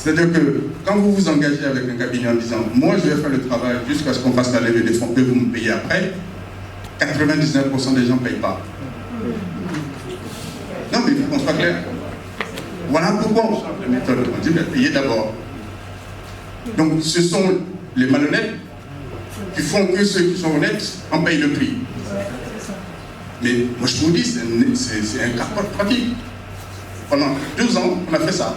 C'est-à-dire que quand vous vous engagez avec un cabinet en disant « moi je vais faire le travail jusqu'à ce qu'on fasse la levée des fonds que vous me payez après », 99% des gens ne payent pas. Non mais il faut qu'on soit clair. Voilà pourquoi on change de méthode. On dit « payez d'abord ». Donc ce sont les malhonnêtes qui font que ceux qui sont honnêtes en payent le prix. Mais moi je vous dis, c'est un cas pratique. Pendant 2 ans, on a fait ça.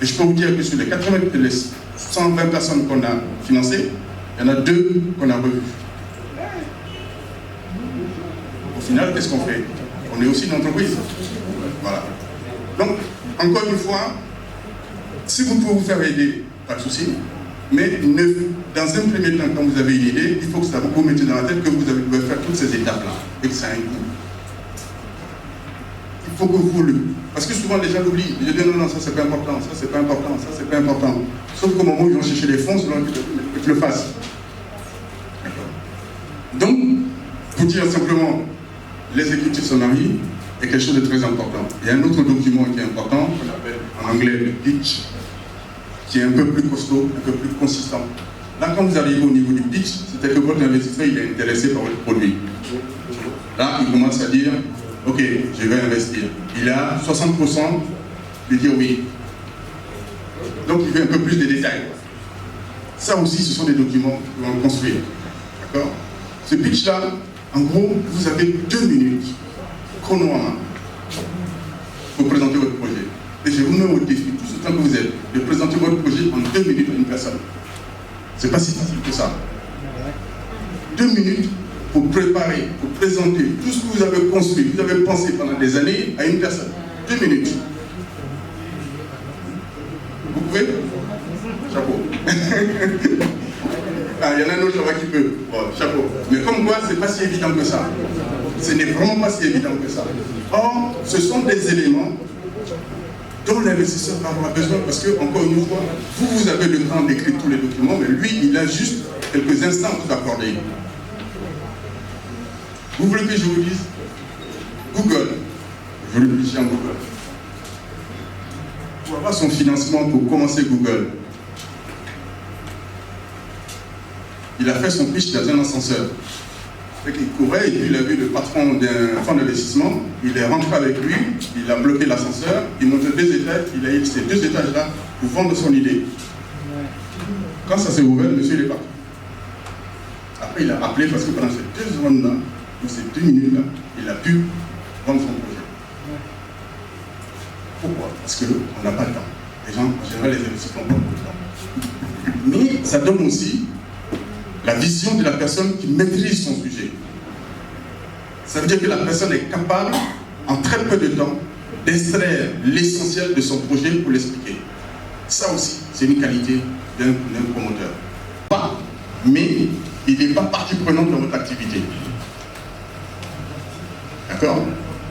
Et je peux vous dire que sur les 120 personnes qu'on a financées, il y en a 2 qu'on a revues. Au final, qu'est-ce qu'on fait? On est aussi une entreprise. Voilà. Donc, encore une fois, si vous pouvez vous faire aider, pas de souci. Mais dans un premier temps, quand vous avez une idée, il faut que ça vous mette dans la tête que vous pouvez faire toutes ces étapes-là et que ça a un coût. Il faut que vous le... Parce que souvent les gens l'oublient. Ils disent non, ça c'est pas important, ça c'est pas important, ça c'est pas important. Sauf qu'au moment où ils vont chercher les fonds, c'est là que tu le fasses. Donc, pour dire simplement, les exécutifs se marient est quelque chose de très important. Il y a un autre document qui est important, qu'on appelle en anglais le pitch, qui est un peu plus costaud, un peu plus consistant. Là, quand vous arrivez au niveau du pitch, c'est-à-dire que votre investisseur il est intéressé par votre produit. Là, il commence à dire ok, je vais investir. Il a 60% de dire oui. Donc il fait un peu plus de détails. Ça aussi, ce sont des documents que l'on construit. D'accord? Ce pitch-là, en gros, vous avez 2 minutes chrono en main pour présenter votre projet. Et je vous mets au défi, tout ce temps que vous êtes, de présenter votre projet en 2 minutes à une personne. C'est pas si facile que ça. 2 minutes pour préparer, pour présenter tout ce que vous avez construit, vous avez pensé pendant des années à une personne. 2 minutes. Vous pouvez? Chapeau. Ah, il y en a un autre là-bas qui peut. Bon, chapeau. Mais comme quoi, c'est pas si évident que ça. Ce n'est vraiment pas si évident que ça. Or, ce sont des éléments dont l'investisseur va avoir besoin parce que, encore une fois, vous avez le temps d'écrire tous les documents, mais lui, il a juste quelques instants à vous accorder. Vous voulez que je vous dise Google, je le dis en Google. Pour avoir son financement pour commencer Google, il a fait son pitch dans un ascenseur. Il courait et puis il a vu le patron d'un fonds d'investissement, il est rentré avec lui, il a bloqué l'ascenseur, il monte 2 étages, il a eu ces 2 étages-là pour vendre son idée. Quand ça s'est ouvert, le monsieur il est parti. Après il a appelé parce que pendant ces 2 secondes-là, ou ces 2 minutes-là, il a pu vendre son projet. Pourquoi? Parce qu'on n'a pas le temps. Les gens, en général, les investisseurs n'ont pas beaucoup de temps. Mais ça donne aussi la vision de la personne qui maîtrise son sujet. Ça veut dire que la personne est capable, en très peu de temps, d'extraire l'essentiel de son projet pour l'expliquer. Ça aussi, c'est une qualité d'un promoteur. Pas, mais il n'est pas partie prenante dans votre activité. D'accord?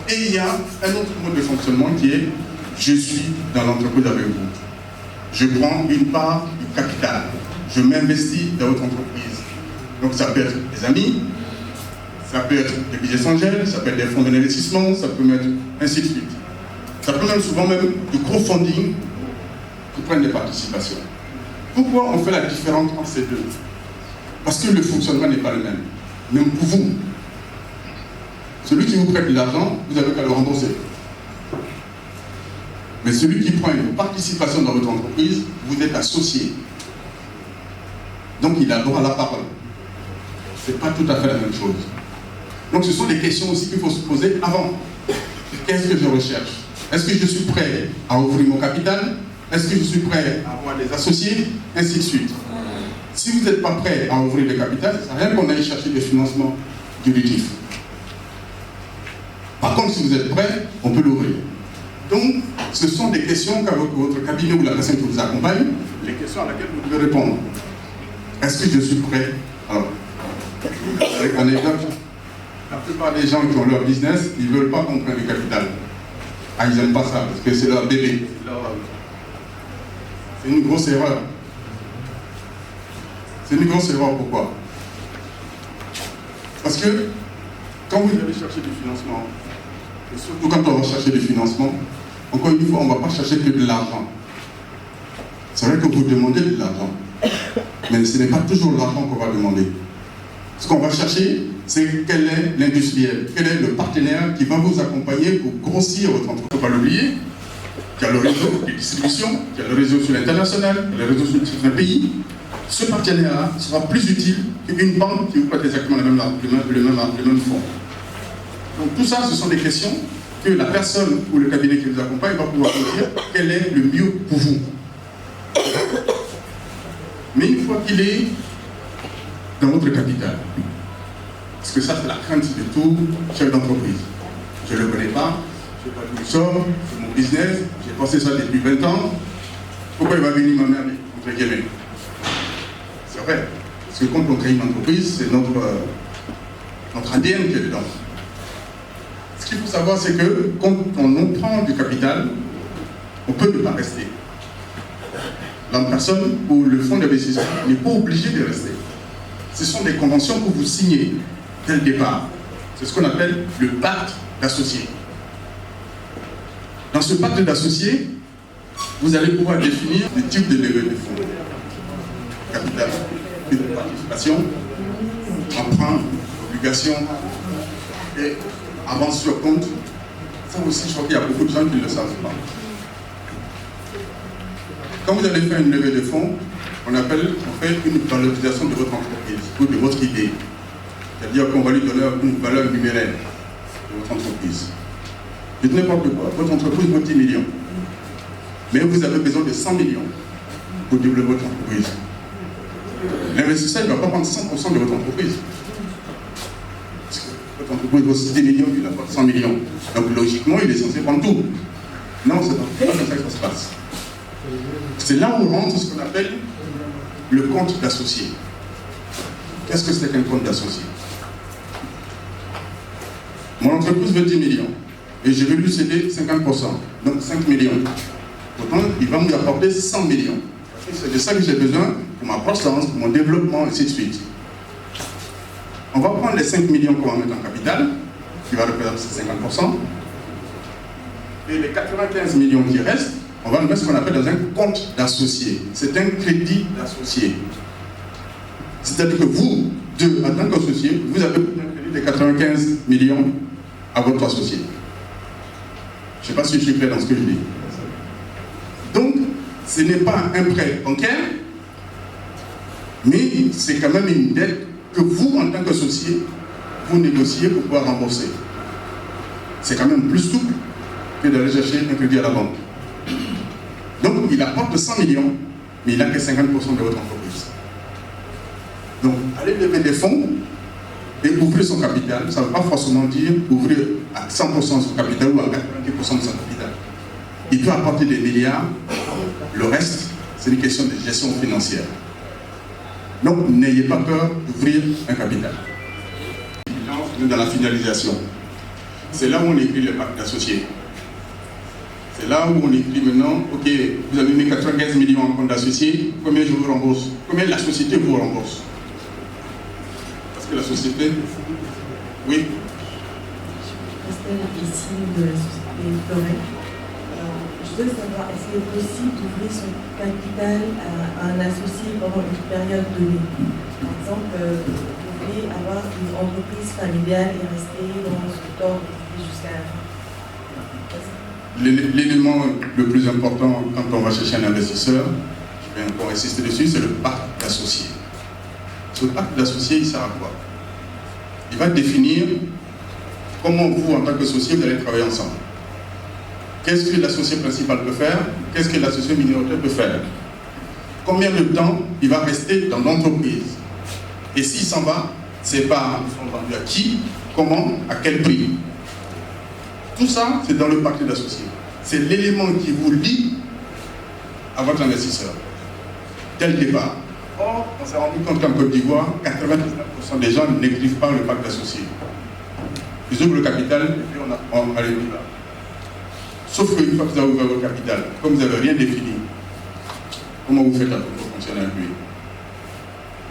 Et il y a un autre mode de fonctionnement qui est « je suis dans l'entreprise avec vous ». Je prends une part du capital. Je m'investis dans votre entreprise. Donc ça peut être des amis, ça peut être des business angels, ça peut être des fonds d'investissement, ça peut être ainsi de suite. Ça peut même souvent même du crowdfunding qui prennent des participations. Pourquoi on fait la différence entre ces deux? Parce que le fonctionnement n'est pas le même. Même pour vous. Celui qui vous prête de l'argent, vous avez qu'à le rembourser. Mais celui qui prend une participation dans votre entreprise, vous êtes associé. Donc il a droit à la parole. Ce n'est pas tout à fait la même chose. Donc ce sont des questions aussi qu'il faut se poser avant. Qu'est-ce que je recherche? Est-ce que je suis prêt à ouvrir mon capital? Est-ce que je suis prêt à avoir des associés? Ainsi de suite. Si vous n'êtes pas prêt à ouvrir le capital, ça ne sert à rien qu'on aille chercher des financements dilutifs. Par contre, si vous êtes prêt, on peut l'ouvrir. Donc, ce sont des questions qu'avec votre cabinet ou la personne qui vous accompagne, les questions à laquelle vous devez répondre. Est-ce que je suis prêt? Alors, avec un exemple, la plupart des gens qui ont leur business, ils ne veulent pas qu'on prenne du capital. Ah, ils n'aiment pas ça, parce que c'est leur bébé. C'est une grosse erreur. C'est une grosse erreur, pourquoi? Parce que, quand vous allez chercher du financement, et surtout quand on va chercher du financement, encore une fois, on ne va pas chercher que de l'argent. C'est vrai que vous demandez de l'argent, mais ce n'est pas toujours l'argent qu'on va demander. Ce qu'on va chercher, c'est quel est l'industriel, quel est le partenaire qui va vous accompagner pour grossir votre entreprise. Il ne faut pas l'oublier, il y a le réseau de distribution, il y a le réseau sur l'international, il y a le réseau sur certains pays. Ce partenaire sera plus utile qu'une banque qui vous prête exactement le même fonds. Donc tout ça, ce sont des questions que la personne ou le cabinet qui vous accompagne va pouvoir vous dire quel est le mieux pour vous. Mais une fois qu'il est dans votre capital, parce que ça c'est la crainte de tout chef d'entreprise. Je ne le connais pas, je ne sais pas d'où il sort, c'est mon business, j'ai pensé ça depuis 20 ans, pourquoi il va venir m'emmerder, entre guillemets? C'est vrai, parce que quand on crée une entreprise, c'est notre ADN qui est dedans. Ce qu'il faut savoir, c'est que quand on prend du capital, on peut ne pas rester. La personne ou le fonds d'investissement n'est pas obligé de rester. Ce sont des conventions que vous signez dès le départ. C'est ce qu'on appelle le pacte d'associés. Dans ce pacte d'associés, vous allez pouvoir définir le type de levée de fonds. Capital, de participation, emprunt, obligation et avance sur compte. Ça aussi, je crois qu'il y a beaucoup de gens qui ne le savent pas. Quand vous allez faire une levée de fonds, on fait une valorisation de votre entreprise ou de votre idée. C'est-à-dire qu'on va lui donner une valeur numéraire de votre entreprise. De n'importe quoi. Votre entreprise vaut 10 millions. Mais vous avez besoin de 100 millions pour développer votre entreprise. L'investisseur ne va pas prendre 100% de votre entreprise. Parce que votre entreprise vaut 10 millions, il apporte 100 millions. Donc logiquement, il est censé prendre tout. Non, c'est pas comme ça que ça se passe. C'est là où on rentre ce qu'on appelle le compte d'associé. Qu'est-ce que c'est qu'un compte d'associé? Mon entreprise veut 10 millions et je vais lui céder 50%, donc 5 millions. Pourtant, il va me apporter 100 millions. C'est de ça que j'ai besoin pour ma croissance, pour mon développement, et ainsi de suite. On va prendre les 5 millions qu'on va mettre en capital, qui va représenter 50%, et les 95 millions qui restent, on va le mettre ce qu'on appelle dans un compte d'associé. C'est un crédit d'associé. C'est-à-dire que vous, deux, en tant qu'associé, vous avez un crédit de 95 millions à votre associé. Je ne sais pas si je suis clair dans ce que je dis. Donc, ce n'est pas un prêt bancaire, mais c'est quand même une dette que vous, en tant qu'associé, vous négociez pour pouvoir rembourser. C'est quand même plus souple que d'aller chercher un crédit à la banque. Donc, il apporte 100 millions, mais il n'a que 50% de votre entreprise. Donc, aller lever des fonds et ouvrir son capital, ça ne veut pas forcément dire ouvrir à 100% son capital ou à 90% de son capital. Il peut apporter des milliards, le reste, c'est une question de gestion financière. Donc, n'ayez pas peur d'ouvrir un capital. Dans la finalisation, c'est là où on écrit le pacte d'associés. C'est là où on écrit maintenant, ok, vous avez mis 95 millions en compte d'associés, combien je vous rembourse? Combien la société vous rembourse? Parce que la société, oui. Christelle, ici de la société Florent. Je veux savoir, est-ce qu'il est possible d'ouvrir son capital à un associé pendant une période donnée? Par exemple, vous voulez avoir une entreprise familiale et rester dans ce temps jusqu'à la fin. L'élément le plus important quand on va chercher un investisseur, je vais encore insister dessus, c'est le pacte d'associés. Ce pacte d'associés, il sert à quoi? Il va définir comment vous, en tant qu'associé, vous allez travailler ensemble. Qu'est-ce que l'associé principal peut faire? Qu'est-ce que l'associé minoritaire peut faire? Combien de temps il va rester dans l'entreprise? Et s'il s'en va, c'est pas vendu à qui, comment, à quel prix? Tout ça, c'est dans le pacte d'associés. C'est l'élément qui vous lie à votre investisseur, dès le départ. Or, on s'est rendu compte qu'en Côte d'Ivoire, 99% des gens n'écrivent pas le pacte d'associés. Ils ouvrent le capital et puis on allez là. Sauf qu'une fois que vous avez ouvert votre capital, comme vous n'avez rien défini, comment vous faites pour fonctionner avec lui?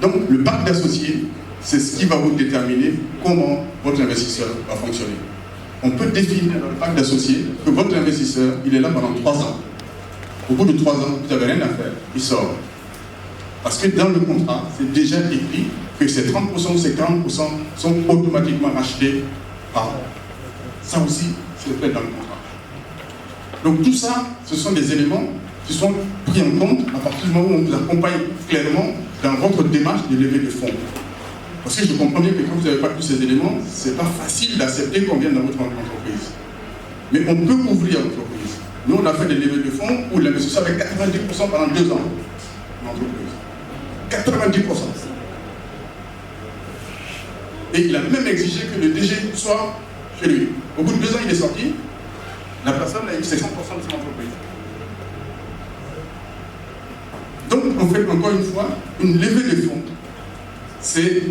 Donc, le pacte d'associés, c'est ce qui va vous déterminer comment votre investisseur va fonctionner. On peut définir dans le pacte d'associés que votre investisseur, il est là pendant 3 ans. Au bout de 3 ans, vous n'avez rien à faire, il sort. Parce que dans le contrat, c'est déjà écrit que ces 30% ou ces 40% sont automatiquement achetés par an. Ça aussi, c'est fait dans le contrat. Donc tout ça, ce sont des éléments qui sont pris en compte à partir du moment où on vous accompagne clairement dans votre démarche de levée de fonds. Parce que je comprends bien que quand vous n'avez pas tous ces éléments, ce n'est pas facile d'accepter qu'on vienne dans votre entreprise. Mais on peut couvrir l'entreprise. Nous, on a fait des levées de fonds où l'investisseur avait 90% pendant 2 ans. L'entreprise. 90%. Et il a même exigé que le DG soit chez lui. Au bout de 2 ans, il est sorti. La personne a eu 50% de son entreprise. Donc, on fait encore une fois une levée de fonds. C'est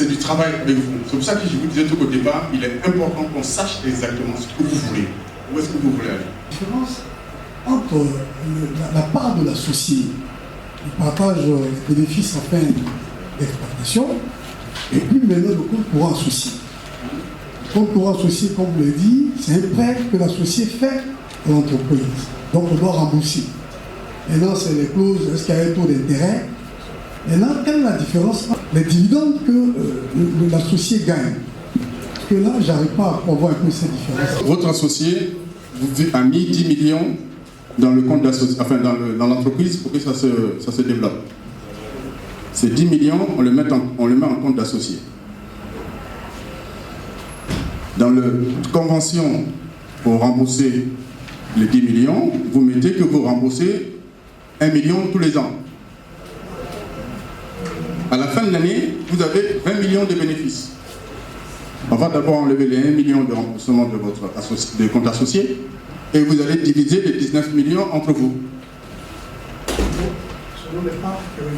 du travail avec vous. C'est pour ça que je vous disais tout au départ, il est important qu'on sache exactement ce que vous voulez. Où est-ce que vous voulez aller? La différence entre la part de l'associé qui partage les bénéfices en fin d'exploitation et puis maintenant le compte courant associé. Le compte courant associé, comme vous l'avez dit, c'est un prêt que l'associé fait à l'entreprise. Donc on doit rembourser. Maintenant, c'est les clauses, est-ce qu'il y a un taux d'intérêt? Maintenant, quelle est la différence entre les dividendes que l'associé gagne? Parce que là, je n'arrive pas à voir un peu cette différence. Votre associé a mis 10 millions dans le compte d'associé, enfin dans l'entreprise pour que ça se développe. Ces 10 millions, on le met en compte d'associé. Dans la convention pour rembourser les 10 millions, vous mettez que vous remboursez 1 million tous les ans. À la fin de l'année, vous avez 20 millions de bénéfices. On va d'abord enlever les 1 million de remboursement de votre compte associé et vous allez diviser les 19 millions entre vous.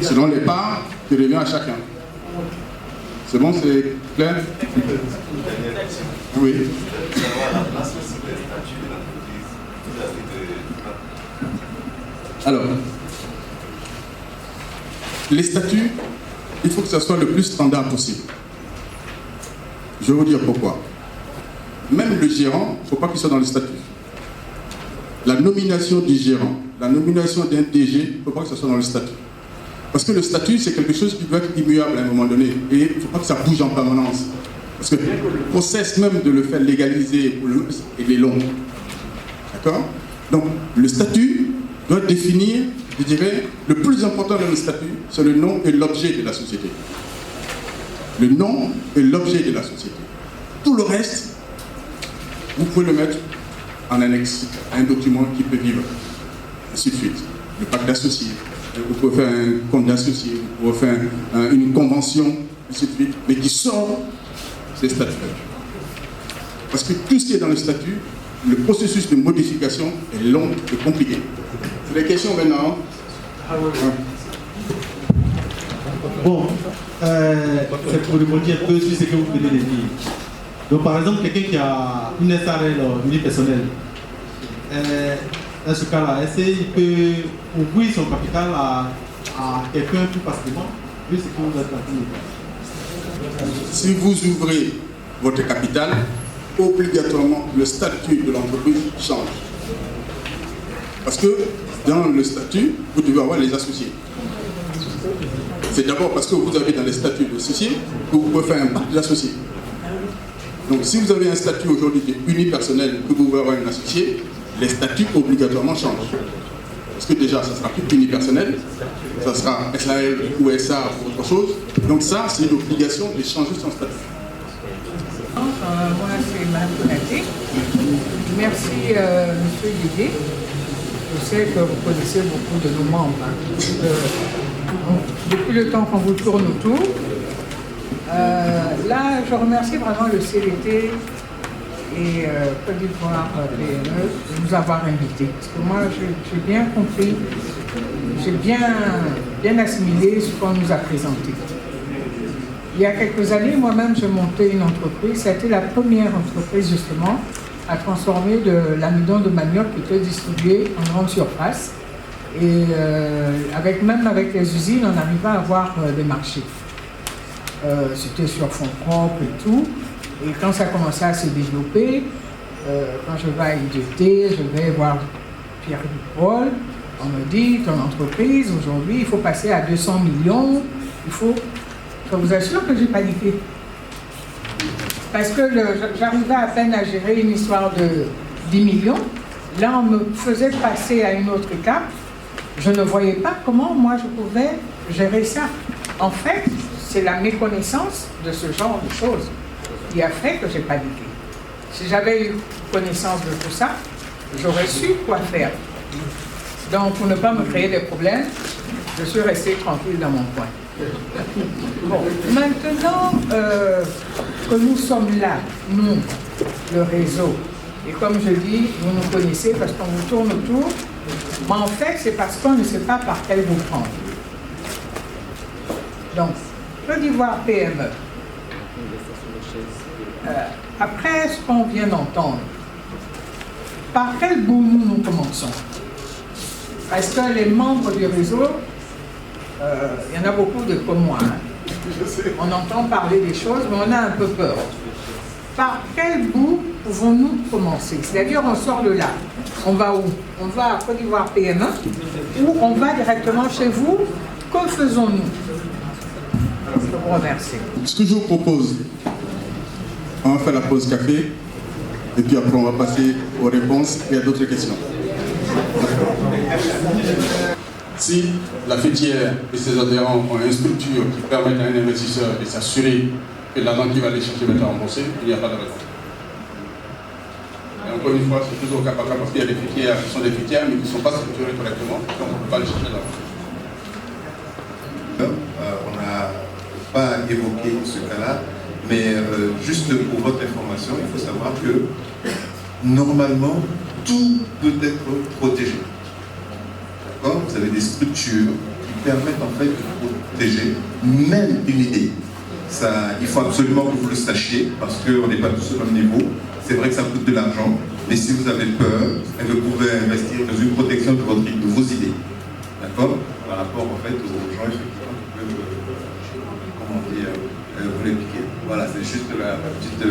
Selon les parts qui reviennent à chacun. C'est bon, c'est clair? Oui. Alors, les statuts, il faut que ça soit le plus standard possible. Je vais vous dire pourquoi. Même le gérant, il ne faut pas qu'il soit dans le statut. La nomination du gérant, la nomination d'un DG, il ne faut pas que ça soit dans le statut. Parce que le statut, c'est quelque chose qui doit être immuable à un moment donné. Et il ne faut pas que ça bouge en permanence. Parce que le process même de le faire légaliser, il est long. D'accord? Donc, le statut doit définir, je dirais, le plus important dans le statut, c'est le nom et l'objet de la société. Le nom et l'objet de la société. Tout le reste, vous pouvez le mettre en annexe à un document qui peut vivre, ainsi de suite. Le pacte d'associés, vous pouvez faire un compte d'associés, vous pouvez faire une convention, ainsi de suite, mais qui sort des statuts. Parce que tout ce qui est dans le statut, le processus de modification est long et compliqué. C'est des questions maintenant. Bon, c'est pour rebondir un peu sur ce que vous venez de dire. Donc, par exemple, quelqu'un qui a une SARL unipersonnelle, dans ce cas-là, est-ce qu'il peut ouvrir son capital à quelqu'un plus facilement, vu ce que vous êtes en train de dire? Si vous ouvrez votre capital, obligatoirement, le statut de l'entreprise change. Parce que dans le statut, vous devez avoir les associés. C'est d'abord parce que vous avez dans les statuts d'associés que vous pouvez faire un pacte d'associés. Donc si vous avez un statut aujourd'hui qui est unipersonnel, que vous pouvez avoir un associé, les statuts obligatoirement changent. Parce que déjà, ça sera plus unipersonnel, ça sera SAL ou SA ou autre chose. Donc ça, c'est une obligation de changer son statut. Moi, c'est Mme Konaté. Merci, M. Guédé. Je sais que vous connaissez beaucoup de nos membres. Depuis le temps qu'on vous tourne autour. Là, je remercie vraiment le CDT et Côte d'Ivoire PME de nous avoir invités. Parce que moi, j'ai bien compris, j'ai bien assimilé ce qu'on nous a présenté. Il y a quelques années, moi-même, j'ai monté une entreprise. Ça a été la première entreprise, justement, à transformer de l'amidon de manioc qui était distribué en grande surface. Et même avec les usines, on arrivait à avoir des marchés. C'était sur fonds propres et tout. Et quand ça commençait à se développer, quand je vais à IDT, je vais voir Pierre Paul, on me dit, ton entreprise, aujourd'hui, il faut passer à 200 millions, il faut... Je vous assure que j'ai paniqué. Parce que j'arrivais à peine à gérer une histoire de 10 millions. Là, on me faisait passer à une autre étape. Je ne voyais pas comment moi je pouvais gérer ça. En fait, c'est la méconnaissance de ce genre de choses qui a fait que j'ai paniqué. Si j'avais eu connaissance de tout ça, j'aurais su quoi faire. Donc, pour ne pas me créer des problèmes, je suis restée tranquille dans mon coin. Bon, maintenant que nous sommes là, nous, le réseau, et comme je dis, vous nous connaissez parce qu'on vous tourne autour, mais en fait, c'est parce qu'on ne sait pas par quel vous prendre. Donc, Côte d'Ivoire PME. Après ce qu'on vient d'entendre, par quel bout nous commençons? Parce que les membres du réseau, il y en a beaucoup comme moi. Hein. On entend parler des choses, mais on a un peu peur. Par quel bout pouvons-nous commencer? C'est-à-dire, on sort de là. On va où? On va à Côte d'Ivoire PME ou on va directement chez vous? Que faisons-nous? Je vous remercie. Ce que je vous propose, on va faire la pause café et puis après on va passer aux réponses et à d'autres questions. Si la fêtière et ses adhérents ont une structure qui permet à un investisseur de s'assurer que l'argent qu'il va aller chercher va être remboursé, il n'y a pas de raison. Et encore une fois, c'est toujours au cas par cas parce qu'il y a des fêtières qui sont des fêtières mais qui ne sont pas structurées correctement, donc on ne peut pas aller chercher l'argent. On n'a pas évoqué ce cas-là, mais juste pour votre information, il faut savoir que normalement, tout peut être protégé. D'accord? Vous avez des structures qui permettent en fait de protéger même une idée. Ça, il faut absolument que vous le sachiez, parce qu'on n'est pas tous au même niveau. C'est vrai que ça coûte de l'argent, mais si vous avez peur, vous pouvez investir dans une protection de vos idées. D'accord? Par rapport en fait aux gens effectivement qui peuvent vous l'expliquer. Voilà, c'est juste la petite...